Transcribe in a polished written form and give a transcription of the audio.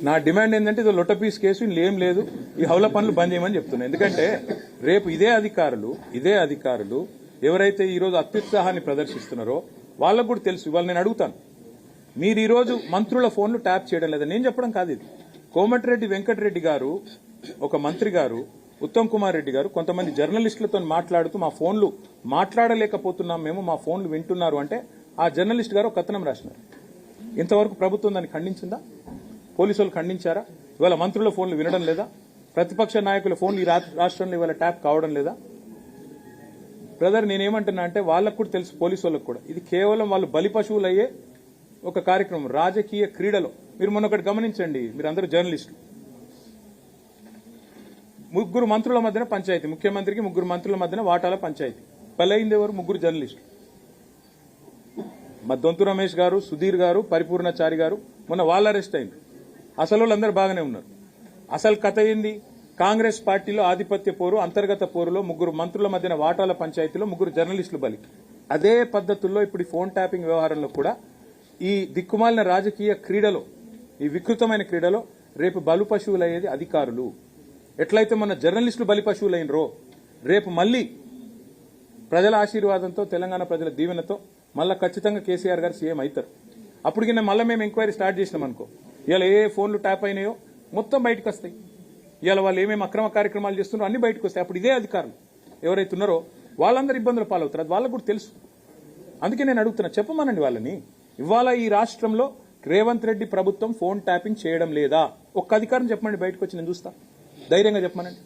నా డిమాండ్ ఏంటంటే ఇది లొట్ట పీస్ కేసు ఇంకేం లేదు, ఈ హౌల పనులు బంద్ చేయమని చెప్తున్నా. ఎందుకంటే రేపు ఇదే అధికారులు ఎవరైతే ఈ రోజు అత్యుత్సాహాన్ని ప్రదర్శిస్తున్నారో వాళ్ళకు కూడా తెలుసు. ఇవాళ నేను అడుగుతాను, మీరు ఈ రోజు మంత్రుల ఫోన్లు ట్యాప్ చేయడం లేదా? నేను చెప్పడం కాదు ఇది. కోమటిరెడ్డి వెంకటరెడ్డి గారు, ఒక మంత్రి గారు, ఉత్తమ్ కుమార్ రెడ్డి గారు కొంతమంది జర్నలిస్టులతో మాట్లాడుతూ మా ఫోన్లు మాట్లాడలేకపోతున్నాం మేము, మా ఫోన్లు వింటున్నారు అంటే ఆ జర్నలిస్ట్ గారు ఒక కథనం రాసినారు. ఇంతవరకు ప్రభుత్వం దాన్ని ఖండించిందా? పోలీసు వాళ్ళు ఖండించారా? ఇవాళ మంత్రుల ఫోన్లు వినడం లేదా? ప్రతిపక్ష నాయకుల ఫోన్లు ఈ రాష్ట్రంలో ఇవాళ ట్యాప్ కావడం లేదా? బ్రదర్, నేనేమంటున్నా అంటే వాళ్ళకు కూడా తెలుసు, పోలీసు వాళ్ళకు కూడా, ఇది కేవలం వాళ్ళు బలి పశువులు అయ్యే ఒక కార్యక్రమం, రాజకీయ క్రీడలో. మీరు మొన్న ఒకటి గమనించండి, మీరందరూ జర్నలిస్టులు, ముగ్గురు మంత్రుల మధ్యన పంచాయతీ, ముఖ్యమంత్రికి ముగ్గురు మంత్రుల మధ్యన వాటాల పంచాయతీ. పలైంది ఎవరు? ముగ్గురు జర్నలిస్టులు. మా దొంతు రమేష్ గారు, సుధీర్ గారు, పరిపూర్ణచారి గారు మొన్న వాళ్ళు అరెస్ట్ అయింది. అసలు వాళ్ళందరూ బాగానే ఉన్నారు. అసలు కథ ఏంది? కాంగ్రెస్ పార్టీలో ఆధిపత్య పోరు, అంతర్గత పోరులో ముగ్గురు మంత్రుల మధ్యన వాటాల పంచాయతీలో ముగ్గురు జర్నలిస్టులు బలి. అదే పద్ధతుల్లో ఇప్పుడు ఈ ఫోన్ ట్యాపింగ్ వ్యవహారంలో కూడా ఈ దిక్కుమాలిన రాజకీయ క్రీడలో, ఈ వికృతమైన క్రీడలో రేపు బలు పశువులయ్యేది అధికారులు. ఎట్లయితే మొన్న జర్నలిస్టులు బలి పశువులైనరో రేపు మళ్లీ ప్రజల ఆశీర్వాదంతో, తెలంగాణ ప్రజల దీవెనతో మళ్ళా ఖచ్చితంగా కేసీఆర్ గారు సీఎం అవుతారు. అప్పటికి మళ్ళీ మేము ఎంక్వైరీ స్టార్ట్ చేసినాం అనుకో, ఇవాళ ఏ ఫోన్లు ట్యాప్ అయినాయో మొత్తం బయటకు వస్తాయి. ఇవాళ వాళ్ళు ఏమేమి అక్రమ కార్యక్రమాలు చేస్తున్నారో అన్ని బయటకు వస్తాయి. అప్పుడు ఇదే అధికారులు ఎవరైతే ఉన్నారో వాళ్ళందరూ ఇబ్బందులు పాలవుతారు. అది వాళ్ళకు కూడా తెలుసు. అందుకే నేను అడుగుతున్నా, చెప్పమనండి వాళ్ళని. ఇవాళ ఈ రాష్ట్రంలో రేవంత్ రెడ్డి ప్రభుత్వం ఫోన్ ట్యాపింగ్ చేయడం లేదా? ఒక్క అధికారం చెప్పమండి బయటకు వచ్చి, నేను చూస్తా. ధైర్యంగా చెప్పమనండి.